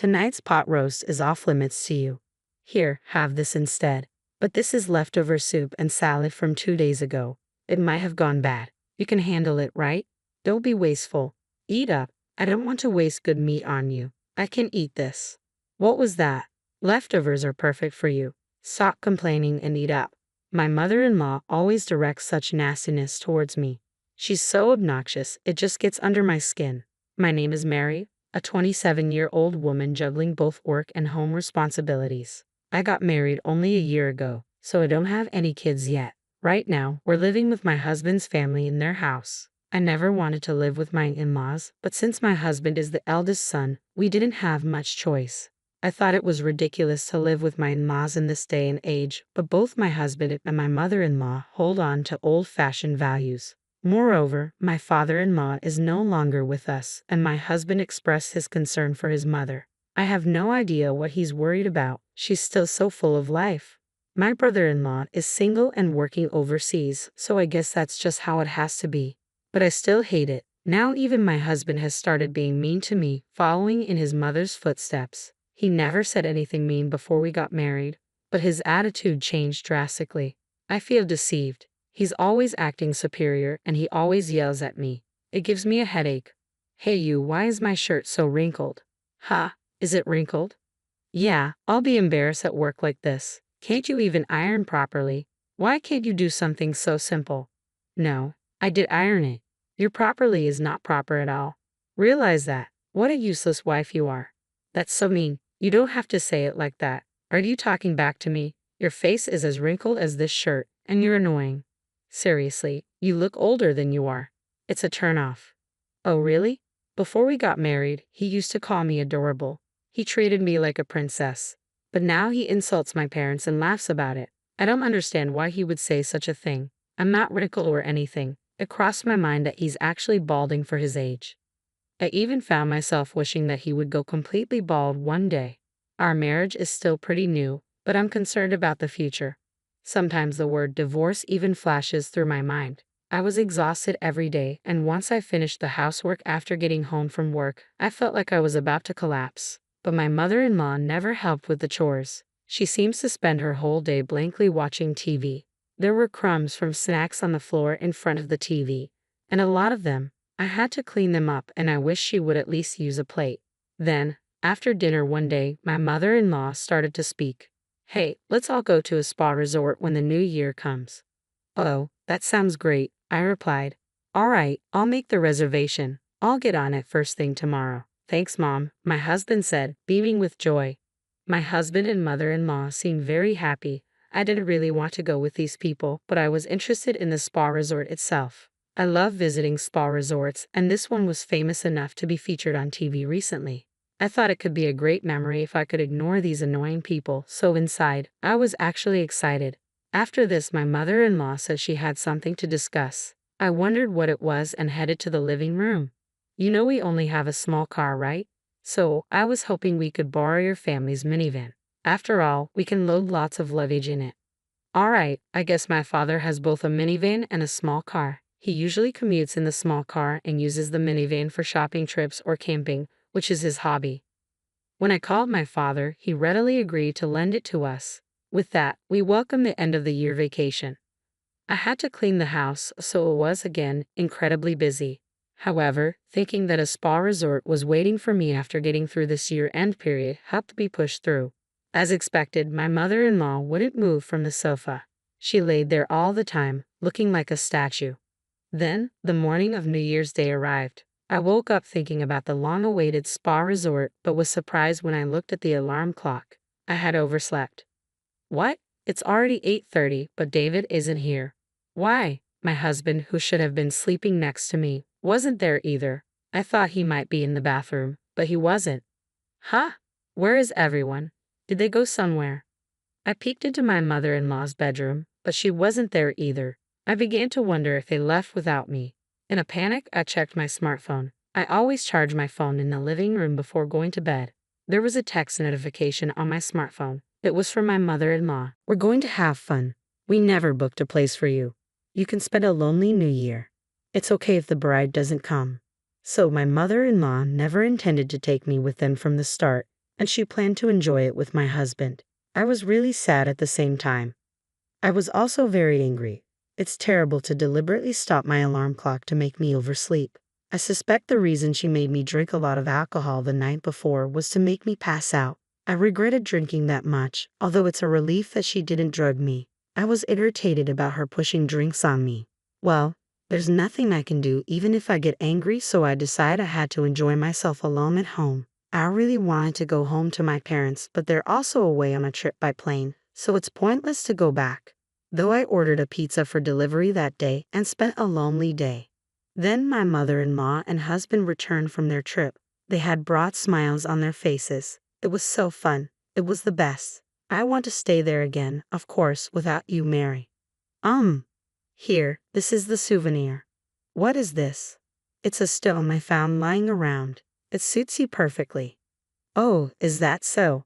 Tonight's pot roast is off limits to you. Here, have this instead. But this is leftover soup and salad from 2 days ago. It might have gone bad. You can handle it, right? Don't be wasteful. Eat up. I don't want to waste good meat on you. I can eat this. What was that? Leftovers are perfect for you. Stop complaining and eat up. My mother-in-law always directs such nastiness towards me. She's so obnoxious, it just gets under my skin. My name is Mary, a 27-year-old woman juggling both work and home responsibilities. I got married only a year ago, so I don't have any kids yet. Right now, we're living with my husband's family in their house. I never wanted to live with my in-laws, but since my husband is the eldest son, we didn't have much choice. I thought it was ridiculous to live with my in-laws in this day and age, but both my husband and my mother-in-law hold on to old-fashioned values. Moreover, my father-in-law is no longer with us, and my husband expressed his concern for his mother. I have no idea what he's worried about. She's still so full of life. My brother-in-law is single and working overseas, so I guess that's just how it has to be. But I still hate it. Now even my husband has started being mean to me, following in his mother's footsteps. He never said anything mean before we got married, but his attitude changed drastically. I feel deceived. He's always acting superior and he always yells at me. It gives me a headache. Hey you, why is my shirt so wrinkled? Ha, is it wrinkled? Yeah, I'll be embarrassed at work like this. Can't you even iron properly? Why can't you do something so simple? No, I did iron it. Your properly is not proper at all. Realize that. What a useless wife you are. That's so mean. You don't have to say it like that. Are you talking back to me? Your face is as wrinkled as this shirt, and you're annoying. Seriously, you look older than you are. It's a turn-off. Oh really? Before we got married, he used to call me adorable. He treated me like a princess. But now he insults my parents and laughs about it. I don't understand why he would say such a thing. I'm not wrinkled or anything. It crossed my mind that he's actually balding for his age. I even found myself wishing that he would go completely bald one day. Our marriage is still pretty new, but I'm concerned about the future. Sometimes the word divorce even flashes through my mind. I was exhausted every day, and once I finished the housework after getting home from work, I felt like I was about to collapse. But my mother-in-law never helped with the chores. She seems to spend her whole day blankly watching TV. There were crumbs from snacks on the floor in front of the TV, and a lot of them. I had to clean them up, and I wish she would at least use a plate. Then, after dinner one day, my mother-in-law started to speak. Hey, let's all go to a spa resort when the new year comes. Oh, that sounds great, I replied. All right, I'll make the reservation. I'll get on it first thing tomorrow. Thanks, Mom, my husband said, beaming with joy. My husband and mother-in-law seemed very happy. I didn't really want to go with these people, but I was interested in the spa resort itself. I love visiting spa resorts, and this one was famous enough to be featured on TV recently. I thought it could be a great memory if I could ignore these annoying people, so inside, I was actually excited. After this, my mother-in-law said she had something to discuss. I wondered what it was and headed to the living room. You know we only have a small car, right? So, I was hoping we could borrow your family's minivan. After all, we can load lots of luggage in it. All right, I guess my father has both a minivan and a small car. He usually commutes in the small car and uses the minivan for shopping trips or camping, which is his hobby. When I called my father, he readily agreed to lend it to us. With that, we welcomed the end of the year vacation. I had to clean the house, so it was again incredibly busy. However, thinking that a spa resort was waiting for me after getting through this year-end period helped me push through. As expected, my mother-in-law wouldn't move from the sofa. She laid there all the time, looking like a statue. Then, the morning of New Year's Day arrived. I woke up thinking about the long-awaited spa resort, but was surprised when I looked at the alarm clock. I had overslept. What? It's already 8:30, but David isn't here. Why? My husband, who should have been sleeping next to me, wasn't there either. I thought he might be in the bathroom, but he wasn't. Huh? Where is everyone? Did they go somewhere? I peeked into my mother-in-law's bedroom, but she wasn't there either. I began to wonder if they left without me. In a panic, I checked my smartphone. I always charge my phone in the living room before going to bed. There was a text notification on my smartphone. It was from my mother-in-law. We're going to have fun. We never booked a place for you. You can spend a lonely New Year. It's okay if the bride doesn't come. So my mother-in-law never intended to take me with them from the start. and she planned to enjoy it with my husband. I was really sad at the same time. I was also very angry. It's terrible to deliberately stop my alarm clock to make me oversleep. I suspect the reason she made me drink a lot of alcohol the night before was to make me pass out. I regretted drinking that much, although it's a relief that she didn't drug me. I was irritated about her pushing drinks on me. Well, there's nothing I can do even if I get angry, so I decided I had to enjoy myself alone at home. I really wanted to go home to my parents, but they're also away on a trip by plane, so it's pointless to go back. Though I ordered a pizza for delivery that day and spent a lonely day. Then my mother-in-law and husband returned from their trip. They had brought smiles on their faces. It was so fun. It was the best. I want to stay there again, of course, without you, Mary. Here, this is the souvenir. What is this? It's a stone I found lying around. It suits you perfectly. Oh, is that so?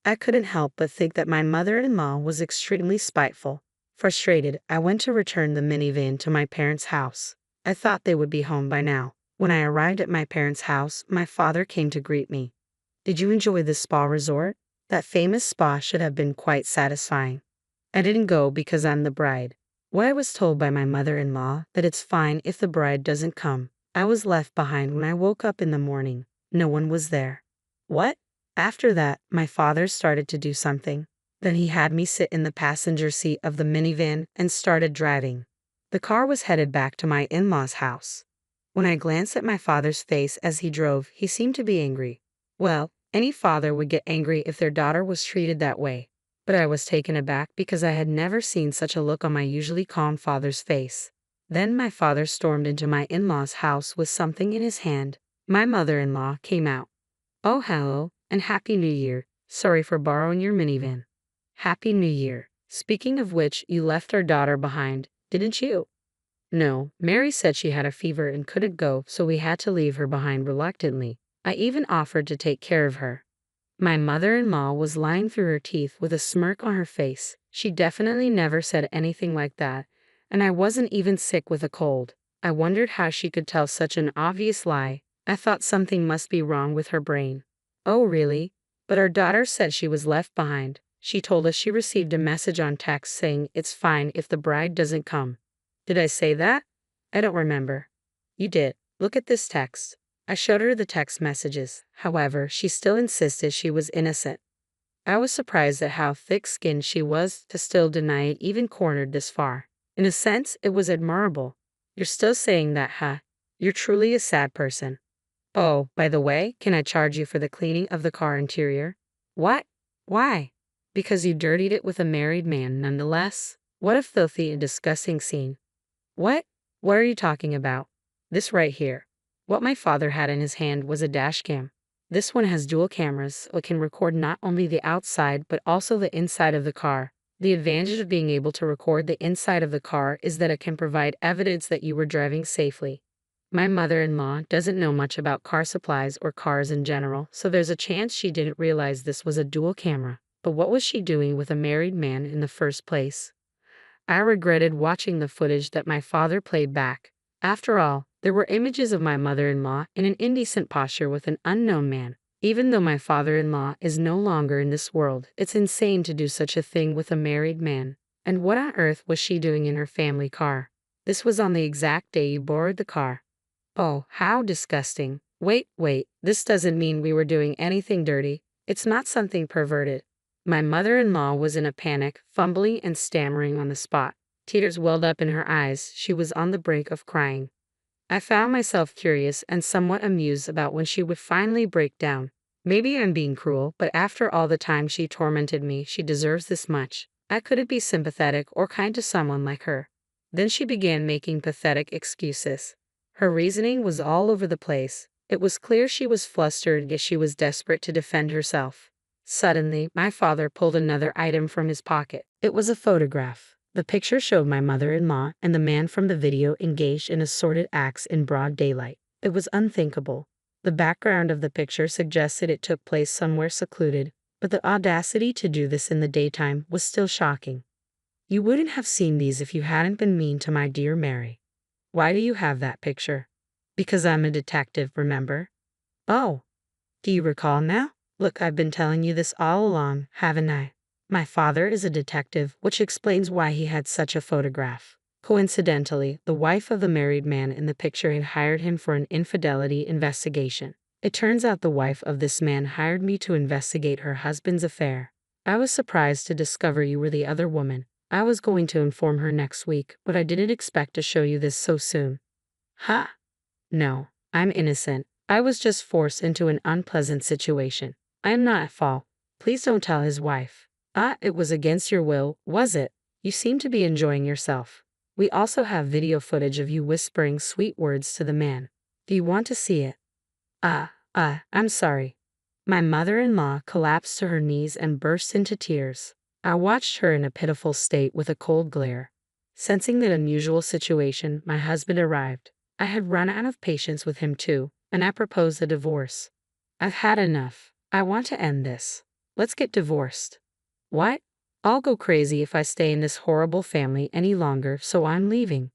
I couldn't help but think that my mother-in-law was extremely spiteful. Frustrated, I went to return the minivan to my parents' house. I thought they would be home by now. When I arrived at my parents' house, my father came to greet me. Did you enjoy the spa resort? That famous spa should have been quite satisfying. I didn't go because I'm the bride. Well, I was told by my mother-in-law that it's fine if the bride doesn't come. I was left behind when I woke up in the morning. No one was there. What? After that, my father started to do something. Then he had me sit in the passenger seat of the minivan and started driving. The car was headed back to my in-laws' house. When I glanced at my father's face as he drove, he seemed to be angry. Well, any father would get angry if their daughter was treated that way. But I was taken aback because I had never seen such a look on my usually calm father's face. Then my father stormed into my in-laws' house with something in his hand. My mother-in-law came out. Oh, hello, and Happy New Year. Sorry for borrowing your minivan. Happy New Year. Speaking of which, you left our daughter behind, didn't you? No, Mary said she had a fever and couldn't go, so we had to leave her behind reluctantly. I even offered to take care of her. My mother-in-law was lying through her teeth with a smirk on her face. She definitely never said anything like that, and I wasn't even sick with a cold. I wondered how she could tell such an obvious lie. I thought something must be wrong with her brain. Oh, really? But our daughter said she was left behind. She told us she received a message on text saying it's fine if the bride doesn't come. Did I say that? I don't remember. You did. Look at this text. I showed her the text messages. However, she still insisted she was innocent. I was surprised at how thick-skinned she was to still deny it even cornered this far. In a sense, it was admirable. You're still saying that, huh? You're truly a sad person. Oh, by the way, can I charge you for the cleaning of the car interior? What? Why? Because you dirtied it with a married man nonetheless? What a filthy and disgusting scene. What? What are you talking about? This right here. What my father had in his hand was a dash cam. This one has dual cameras, so it can record not only the outside but also the inside of the car. The advantage of being able to record the inside of the car is that it can provide evidence that you were driving safely. My mother-in-law doesn't know much about car supplies or cars in general, so there's a chance she didn't realize this was a dual camera. But what was she doing with a married man in the first place? I regretted watching the footage that my father played back. After all, there were images of my mother-in-law in an indecent posture with an unknown man. Even though my father-in-law is no longer in this world, it's insane to do such a thing with a married man. And what on earth was she doing in her family car? This was on the exact day you borrowed the car. Oh, how disgusting. Wait, this doesn't mean we were doing anything dirty. It's not something perverted. My mother-in-law was in a panic, fumbling and stammering on the spot. Tears welled up in her eyes. She was on the brink of crying. I found myself curious and somewhat amused about when she would finally break down. Maybe I'm being cruel, but after all the time she tormented me, she deserves this much. I couldn't be sympathetic or kind to someone like her. Then she began making pathetic excuses. Her reasoning was all over the place. It was clear she was flustered, yet she was desperate to defend herself. Suddenly, my father pulled another item from his pocket. It was a photograph. The picture showed my mother-in-law and the man from the video engaged in assorted acts in broad daylight. It was unthinkable. The background of the picture suggested it took place somewhere secluded, but the audacity to do this in the daytime was still shocking. You wouldn't have seen these if you hadn't been mean to my dear Mary. Why do you have that picture? Because I'm a detective, remember? Oh, do you recall now? Look, I've been telling you this all along, haven't I? My father is a detective, which explains why he had such a photograph. Coincidentally, the wife of the married man in the picture had hired him for an infidelity investigation. It turns out the wife of this man hired me to investigate her husband's affair. I was surprised to discover you were the other woman. I was going to inform her next week, but I didn't expect to show you this so soon. Ha! No, I'm innocent. I was just forced into an unpleasant situation. I am not at fault. Please don't tell his wife. Ah, it was against your will, was it? You seem to be enjoying yourself. We also have video footage of you whispering sweet words to the man. Do you want to see it? I'm sorry. My mother-in-law collapsed to her knees and burst into tears. I watched her in a pitiful state with a cold glare. Sensing the unusual situation, my husband arrived. I had run out of patience with him too, and I proposed a divorce. I've had enough. I want to end this. Let's get divorced. What? I'll go crazy if I stay in this horrible family any longer, so I'm leaving.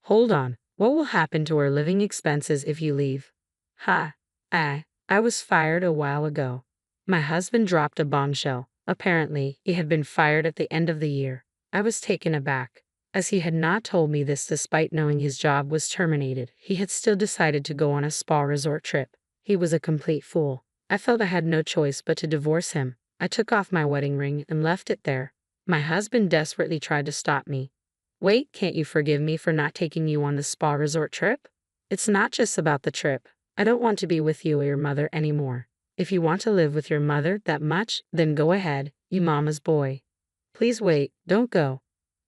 Hold on. What will happen to our living expenses if you leave? Ha. I was fired a while ago. My husband dropped a bombshell. Apparently, he had been fired at the end of the year. I was taken aback. As he had not told me this despite knowing his job was terminated, he had still decided to go on a spa resort trip. He was a complete fool. I felt I had no choice but to divorce him. I took off my wedding ring and left it there. My husband desperately tried to stop me. Wait, can't you forgive me for not taking you on the spa resort trip? It's not just about the trip. I don't want to be with you or your mother anymore. If you want to live with your mother that much, then go ahead, you mama's boy. Please wait, don't go.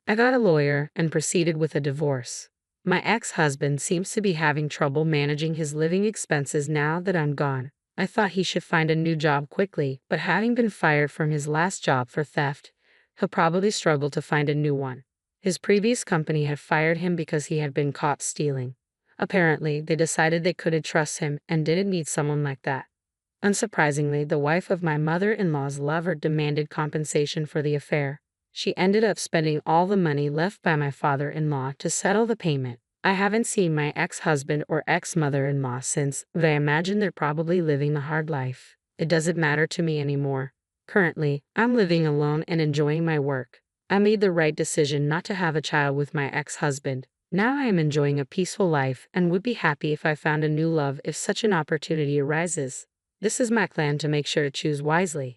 I got a lawyer and proceeded with a divorce. My ex-husband seems to be having trouble managing his living expenses now that I'm gone. I thought he should find a new job quickly, but having been fired from his last job for theft, he'll probably struggle to find a new one. His previous company had fired him because he had been caught stealing. Apparently, they decided they couldn't trust him and didn't need someone like that. Unsurprisingly, the wife of my mother-in-law's lover demanded compensation for the affair. She ended up spending all the money left by my father-in-law to settle the payment. I haven't seen my ex-husband or ex-mother-in-law since, but I imagine they're probably living the hard life. It doesn't matter to me anymore. Currently, I'm living alone and enjoying my work. I made the right decision not to have a child with my ex-husband. Now I am enjoying a peaceful life and would be happy if I found a new love if such an opportunity arises. This is my plan to make sure to choose wisely.